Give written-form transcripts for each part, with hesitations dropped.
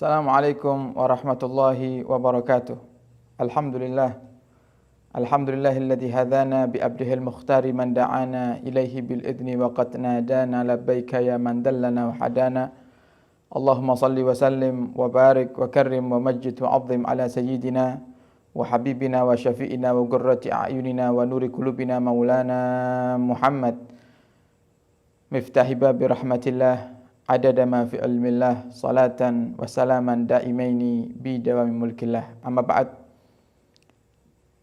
Assalamualaikum warahmatullahi wabarakatuh. Alhamdulillah. Alhamdulillahilladzi hadana bi abdihil mukhtari man da'ana ilaihi bil idni wa qad nadana labbaika ya man dallana wa hadana. Allahumma salli wa sallim wa barik wa karrim wa majjid wa azim ala sayyidina wa habibina wa syafi'ina wa qurrati a'yunina wa nuri qulubina maulana Muhammad. Miftahi babi rahmatillah adada ma fi ilmillah salatan wa salaman daimaini bi dawami mulkillah. Amma ba'd.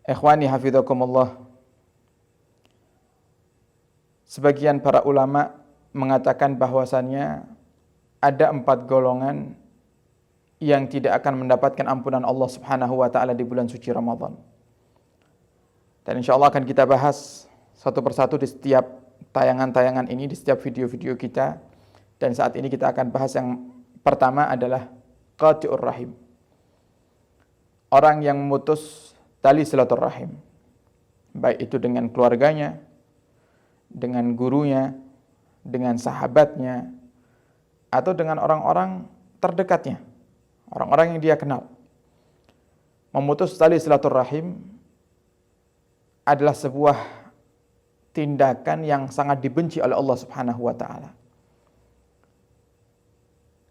Ikhwani hafizakumullah. Sebagian para ulama mengatakan bahwasannya ada 4 golongan yang tidak akan mendapatkan ampunan Allah Subhanahu wa taala di bulan suci Ramadan. Dan insyaallah akan kita bahas satu persatu di setiap tayangan-tayangan ini, di setiap video-video kita. Dan saat ini kita akan bahas yang pertama adalah qati'ur rahim. Orang yang memutus tali silaturahim. Baik itu dengan keluarganya, dengan gurunya, dengan sahabatnya, atau dengan orang-orang terdekatnya, orang-orang yang dia kenal. Memutus tali silaturahim adalah sebuah tindakan yang sangat dibenci oleh Allah Subhanahu wa taala.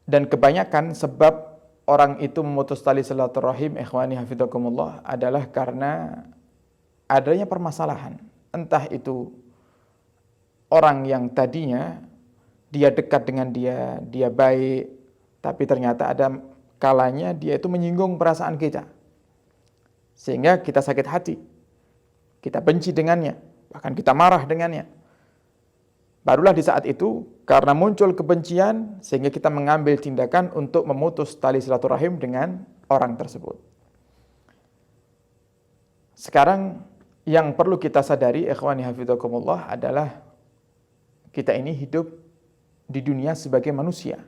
Dan kebanyakan sebab orang itu memutus tali silaturahim, ikhwani hafizakumullah, adalah karena adanya permasalahan. Entah itu orang yang tadinya dia dekat dengan dia baik, tapi ternyata ada kalanya dia itu menyinggung perasaan kita. Sehingga kita sakit hati, kita benci dengannya, bahkan kita marah dengannya. Barulah di saat itu, karena muncul kebencian, sehingga kita mengambil tindakan untuk memutus tali silaturahim dengan orang tersebut. Sekarang, yang perlu kita sadari, ikhwani hafizakumullah, adalah kita ini hidup di dunia sebagai manusia.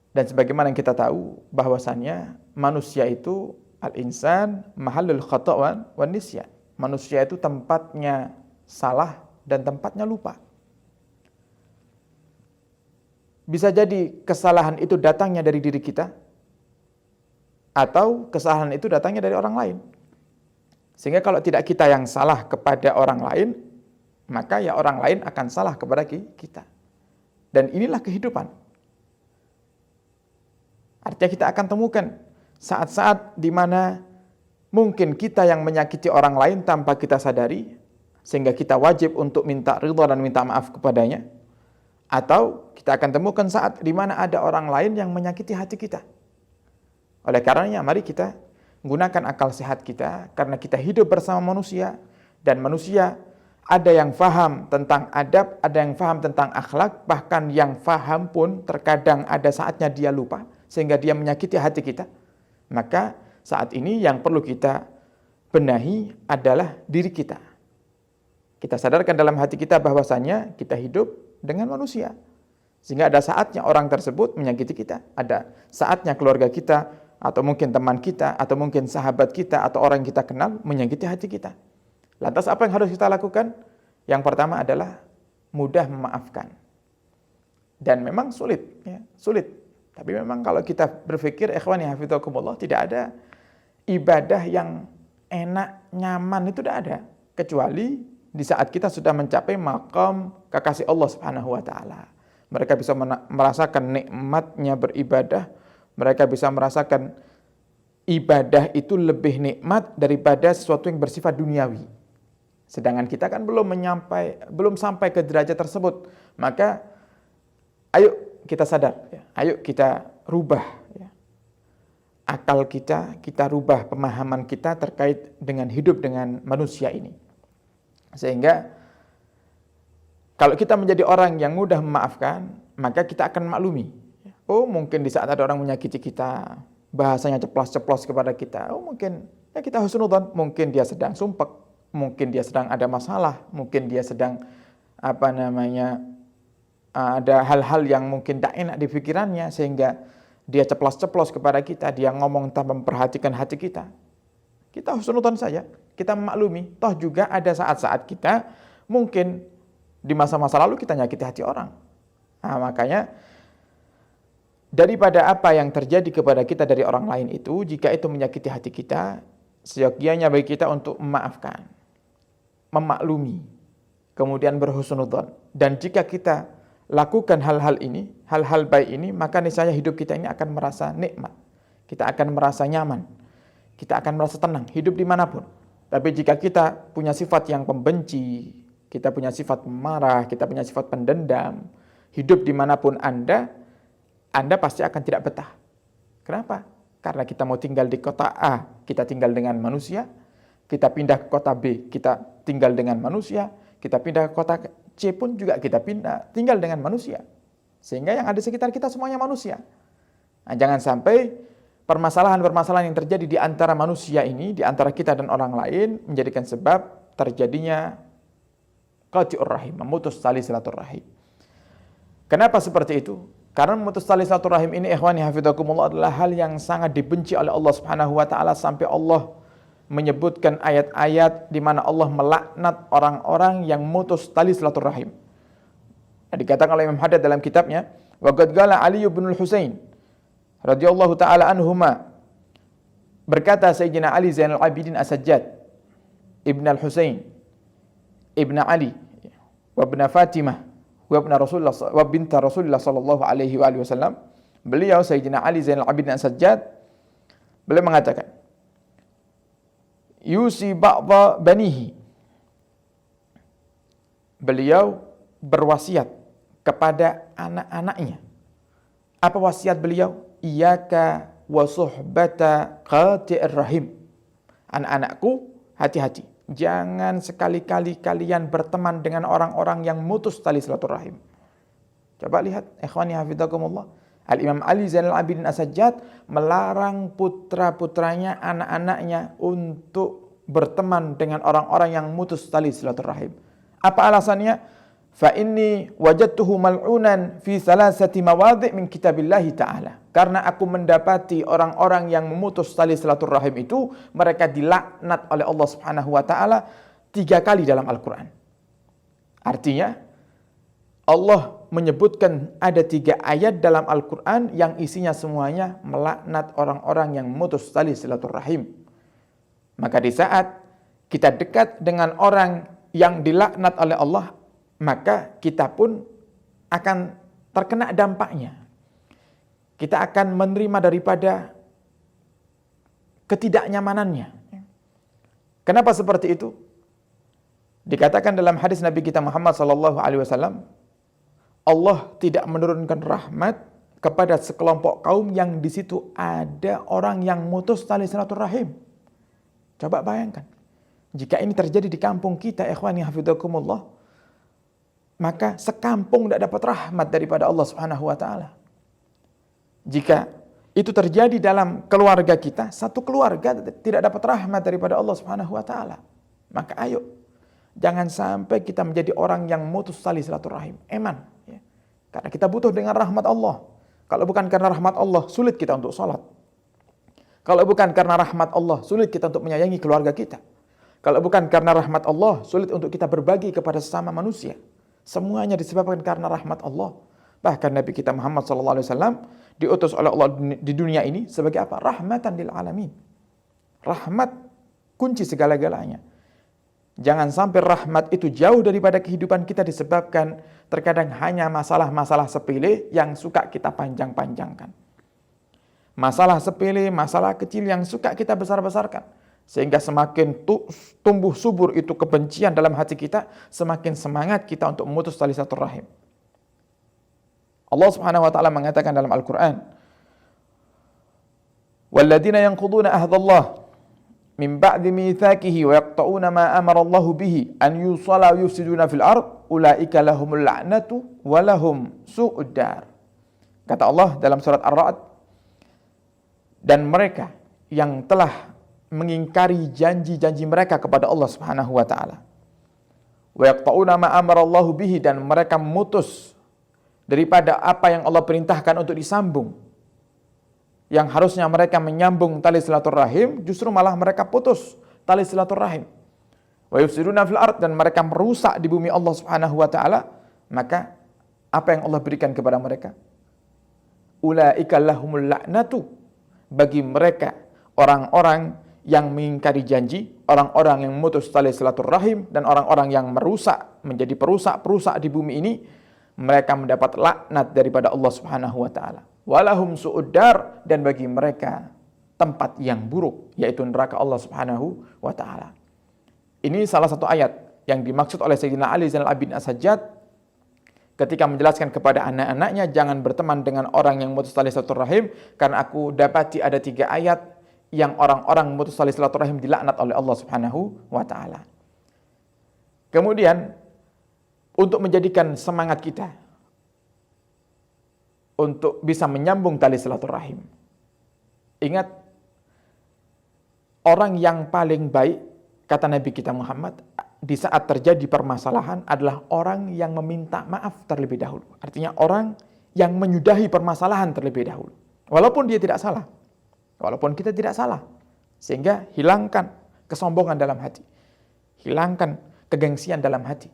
Dan sebagaimana yang kita tahu, bahwasannya manusia itu, al-insan, mahallul khata'wan wan nisyan. Manusia itu tempatnya salah dan tempatnya lupa. Bisa jadi kesalahan itu datangnya dari diri kita, atau kesalahan itu datangnya dari orang lain. Sehingga kalau tidak kita yang salah kepada orang lain, maka ya orang lain akan salah kepada kita. Dan inilah kehidupan. Artinya kita akan temukan saat-saat di mana mungkin kita yang menyakiti orang lain tanpa kita sadari, sehingga kita wajib untuk minta ridha dan minta maaf kepadanya. Atau kita akan temukan saat di mana ada orang lain yang menyakiti hati kita. Oleh karenanya mari kita gunakan akal sehat kita, karena kita hidup bersama manusia, dan manusia ada yang faham tentang adab, ada yang faham tentang akhlak, bahkan yang faham pun terkadang ada saatnya dia lupa, sehingga dia menyakiti hati kita. Maka saat ini yang perlu kita benahi adalah diri kita. Kita sadarkan dalam hati kita bahwasannya kita hidup dengan manusia. Sehingga ada saatnya orang tersebut menyakiti kita. Ada saatnya keluarga kita, atau mungkin teman kita, atau mungkin sahabat kita, atau orang yang kita kenal menyakiti hati kita. Lantas apa yang harus kita lakukan? Yang pertama adalah mudah memaafkan. Dan memang sulit. Ya, sulit. Tapi memang kalau kita berpikir, ikhwani hafizakumullah, tidak ada ibadah yang enak, nyaman, itu tidak ada. Kecuali di saat kita sudah mencapai maqam kekasih Allah Subhanahu wa taala. Mereka bisa merasakan nikmatnya beribadah, mereka bisa merasakan ibadah itu lebih nikmat daripada sesuatu yang bersifat duniawi. Sedangkan kita kan belum sampai ke derajat tersebut. Maka ayo kita sadar, ya. Ayo kita rubah, ya. Akal kita rubah pemahaman kita terkait dengan hidup dengan manusia ini. Sehingga kalau kita menjadi orang yang mudah memaafkan, maka kita akan maklumi. Oh, mungkin di saat ada orang menyakiti kita, bahasanya ceplas-ceplos kepada kita, oh mungkin ya kita husnudzon, mungkin dia sedang sumpek, mungkin dia sedang ada masalah, mungkin dia sedang ada hal-hal yang mungkin tak enak di pikirannya, sehingga dia ceplas-ceplos kepada kita, dia ngomong tanpa memperhatikan hati kita. Kita husnudzon saja, kita memaklumi. Toh juga ada saat-saat kita mungkin di masa-masa lalu kita nyakiti hati orang. Nah, makanya daripada apa yang terjadi kepada kita dari orang lain itu, jika itu menyakiti hati kita, seyogianya bagi kita untuk memaafkan, memaklumi, kemudian berhusnudzon. Dan jika kita lakukan hal-hal ini, hal-hal baik ini, maka niscaya hidup kita ini akan merasa nikmat. Kita akan merasa nyaman. Kita akan merasa tenang, hidup dimanapun. Tapi jika kita punya sifat yang pembenci, kita punya sifat marah, kita punya sifat pendendam, hidup dimanapun Anda pasti akan tidak betah. Kenapa? Karena kita mau tinggal di kota A, kita tinggal dengan manusia. Kita pindah ke kota B, kita tinggal dengan manusia. Kita pindah ke kota C pun juga kita tinggal dengan manusia. Sehingga yang ada di sekitar kita semuanya manusia. Nah, jangan sampai permasalahan-permasalahan yang terjadi di antara manusia ini, di antara kita dan orang lain, menjadikan sebab terjadinya qati'ur rahim, memutus tali silaturahim. Kenapa seperti itu? Karena memutus tali silaturahim ini, ikhwani hafizakumullah, adalah hal yang sangat dibenci oleh Allah Subhanahu wa taala, sampai Allah menyebutkan ayat-ayat di mana Allah melaknat orang-orang yang memutus tali silaturahim. Dikatakan oleh Imam Haddad dalam kitabnya, wa qad qala Ali bin Husain radhiyallahu taala anhuma, berkata Sayyidina Ali Zainal Abidin As-Sajjad Ibn Al-Husain Ibn Ali wa Ibn Fatimah wa Ibn Rasulullah wa binta Rasulullah sallallahu alaihi wasallam, beliau Sayyidina Ali Zainal Abidin As-Sajjad, beliau mengatakan, yusi ba'dha banihi, beliau berwasiat kepada anak-anaknya. Apa wasiat beliau? Iyyaka wa suhbata qati'ir rahim. Anak-anakku, hati-hati. Jangan sekali-kali kalian berteman dengan orang-orang yang mutus tali silaturahim. Coba lihat, ikhwani hafizakumullah. Al-Imam Ali Zainal Abidin As-Sajjad melarang putra-putranya, anak-anaknya untuk berteman dengan orang-orang yang mutus tali silaturahim. Apa alasannya? Fa inni wajadtuhu mal'unan fi salasati mawadhi' min kitabillahi ta'ala. Karena aku mendapati orang-orang yang memutus tali silaturahim itu, mereka dilaknat oleh Allah Subhanahu wa taala 3 kali dalam Al-Qur'an. Artinya Allah menyebutkan ada 3 ayat dalam Al-Qur'an yang isinya semuanya melaknat orang-orang yang memutus tali silaturahim. Maka di saat kita dekat dengan orang yang dilaknat oleh Allah, maka kita pun akan terkena dampaknya. Kita akan menerima daripada ketidaknyamanannya. Kenapa seperti itu? Dikatakan dalam hadis Nabi kita Muhammad SAW, Allah tidak menurunkan rahmat kepada sekelompok kaum yang di situ ada orang yang mutus tali silaturahim. Coba bayangkan, jika ini terjadi di kampung kita, ikhwani hafizakumullah, maka sekampung tidak dapat rahmat daripada Allah Subhanahu wa taala. Jika itu terjadi dalam keluarga kita, satu keluarga tidak dapat rahmat daripada Allah Subhanahu wa taala, maka ayo jangan sampai kita menjadi orang yang mutus tali silaturahim. Eman, ya. Karena kita butuh dengan rahmat Allah. Kalau bukan karena rahmat Allah, sulit kita untuk salat. Kalau bukan karena rahmat Allah, sulit kita untuk menyayangi keluarga kita. Kalau bukan karena rahmat Allah, sulit untuk kita berbagi kepada sesama manusia. Semuanya disebabkan karena rahmat Allah. Bahkan Nabi kita Muhammad SAW diutus oleh Allah di dunia ini sebagai apa? Rahmatan lil alamin. Rahmat kunci segala-galanya. Jangan sampai rahmat itu jauh daripada kehidupan kita disebabkan terkadang hanya masalah-masalah sepele yang suka kita panjang-panjangkan. Masalah sepele, masalah kecil yang suka kita besar-besarkan. Sehingga semakin tumbuh subur itu kebencian dalam hati kita, semakin semangat kita untuk memutus tali silaturahim. Allah Subhanahu wa taala mengatakan dalam Al-Qur'an, "Walladzina yanquduna ahdallah min ba'di mitsaqihi wa yaqta'una ma amara Allahu bihi an yusalla wa yufsiduna fil ard, ulaika lahumul la'natu wa lahum su'ud dar." Kata Allah dalam surat Ar-Ra'd, dan mereka yang telah mengingkari janji-janji mereka kepada Allah Subhanahu wa taala. Wa yaqta'una ma amarallahu bihi, dan mereka memutus daripada apa yang Allah perintahkan untuk disambung. Yang harusnya mereka menyambung tali silaturahim, justru malah mereka putus tali silaturahim. Wa yufsiduna fil ard, dan mereka merusak di bumi Allah Subhanahu wa taala, maka apa yang Allah berikan kepada mereka? ulaika lahumul la'natu, bagi mereka orang-orang yang mengingkari janji, orang-orang yang memutus tali silaturahim, dan orang-orang yang merusak, menjadi perusak-perusak di bumi ini, mereka mendapat laknat daripada Allah Subhanahu wa taala. Walahum su'uddar, dan bagi mereka tempat yang buruk, yaitu neraka Allah Subhanahu wa taala. Ini salah satu ayat yang dimaksud oleh Sayyidina Ali Zainal Abidin As-Sajjad ketika menjelaskan kepada anak-anaknya, jangan berteman dengan orang yang memutus tali silaturahim, karena aku dapati ada 3 ayat yang orang-orang memutus tali silaturahim dilaknat oleh Allah Subhanahu wa taala. Kemudian untuk menjadikan semangat kita untuk bisa menyambung tali silaturahim, ingat, orang yang paling baik, kata Nabi kita Muhammad, di saat terjadi permasalahan adalah orang yang meminta maaf terlebih dahulu. Artinya orang yang menyudahi permasalahan terlebih dahulu, walaupun dia tidak salah, walaupun kita tidak salah. Sehingga hilangkan kesombongan dalam hati, hilangkan kegengsian dalam hati.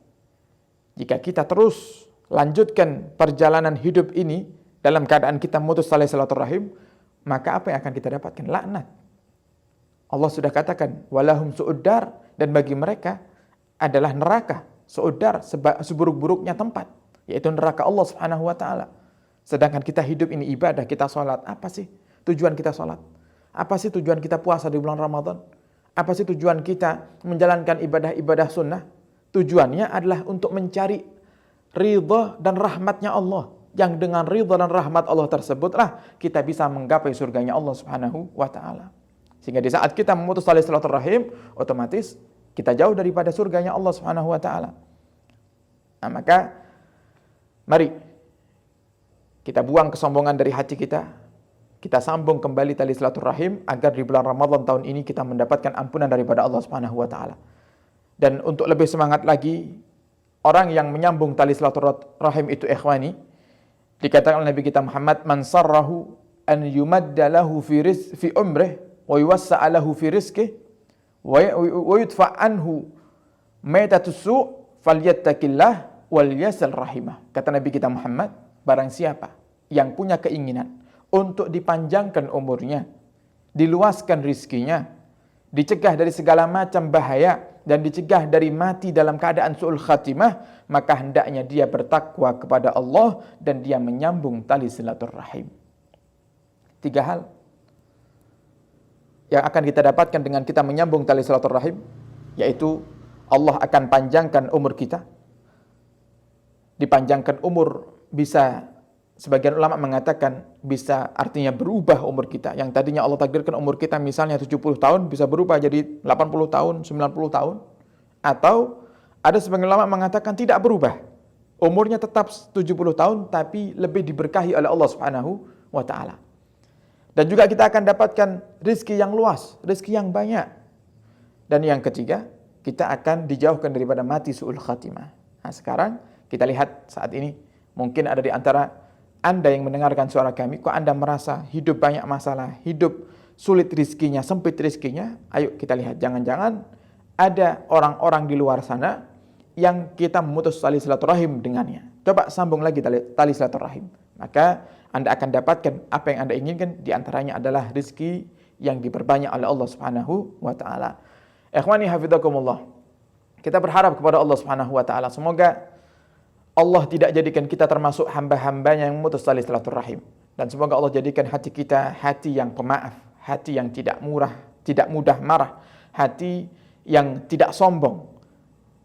Jika kita terus lanjutkan perjalanan hidup ini dalam keadaan kita memutus tali silaturahim, maka apa yang akan kita dapatkan? Laknat. Allah sudah katakan, walahum su'uddar, dan bagi mereka adalah neraka. Su'uddar, seburuk-buruknya tempat, yaitu neraka Allah Subhanahu wa taala. Sedangkan kita hidup ini ibadah, kita sholat. Apa sih tujuan kita sholat? Apa sih tujuan kita puasa di bulan Ramadan? Apa sih tujuan kita menjalankan ibadah-ibadah sunnah? Tujuannya adalah untuk mencari ridha dan rahmatnya Allah. Yang dengan ridha dan rahmat Allah tersebutlah kita bisa menggapai surganya Allah Subhanahu wa taala. Sehingga di saat kita memutus tali silaturahim, otomatis kita jauh daripada surganya Allah Subhanahu wa taala. Nah, maka mari kita buang kesombongan dari hati kita. Kita sambung kembali tali silaturahim agar di bulan Ramadan tahun ini kita mendapatkan ampunan daripada Allah Subhanahu wa taala. Dan untuk lebih semangat lagi, orang yang menyambung tali silaturahim itu, ikhwani, dikatakan oleh Nabi kita Muhammad, man sarrahu an yumadda lahu fi umrih wa yuwassa'a lahu fi rizqihi wa yudfa anhu maitatus su' falyattaqillah wal yasal rahimah. Kata Nabi kita Muhammad, barang siapa yang punya keinginan untuk dipanjangkan umurnya, diluaskan rizkinya, dicegah dari segala macam bahaya, dan dicegah dari mati dalam keadaan su'ul khatimah, maka hendaknya dia bertakwa kepada Allah dan dia menyambung tali silaturahim. 3 hal yang akan kita dapatkan dengan kita menyambung tali silaturahim, yaitu Allah akan panjangkan umur kita. Dipanjangkan umur bisa, sebagian ulama mengatakan bisa artinya berubah umur kita. Yang tadinya Allah takdirkan umur kita misalnya 70 tahun bisa berubah jadi 80 tahun, 90 tahun. Atau ada sebagian ulama mengatakan tidak berubah. Umurnya tetap 70 tahun tapi lebih diberkahi oleh Allah Subhanahu wa taala. Dan juga kita akan dapatkan rezeki yang luas, rezeki yang banyak. Dan yang ketiga, kita akan dijauhkan daripada mati su'ul khatimah. Nah, sekarang kita lihat saat ini, mungkin ada di antara Anda yang mendengarkan suara kami, kok Anda merasa hidup banyak masalah, hidup sulit rezekinya, sempit rezekinya. Ayo kita lihat, jangan-jangan ada orang-orang di luar sana yang kita memutus tali silaturahim dengannya. Coba sambung lagi tali silaturahim. Maka Anda akan dapatkan apa yang Anda inginkan, di antaranya adalah rezeki yang diperbanyak oleh Allah Subhanahu wa taala. Ikhwani hafizakumullah. Kita berharap kepada Allah Subhanahu wa taala semoga Allah tidak jadikan kita termasuk hamba-hambanya yang memutus tali silaturahim, dan semoga Allah jadikan hati kita hati yang pemaaf, hati yang tidak mudah marah, hati yang tidak sombong,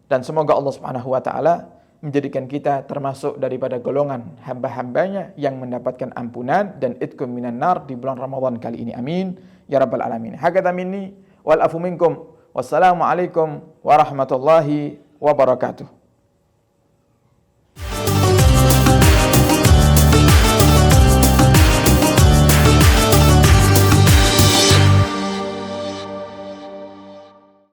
dan semoga Allah Subhanahu wa taala menjadikan kita termasuk daripada golongan hamba-hambanya yang mendapatkan ampunan dan itqum minan nar di bulan Ramadan kali ini. Amin ya rabbal alamin. Hakadha minni wal afu minkum. Wassalamualaikum warahmatullahi wabarakatuh.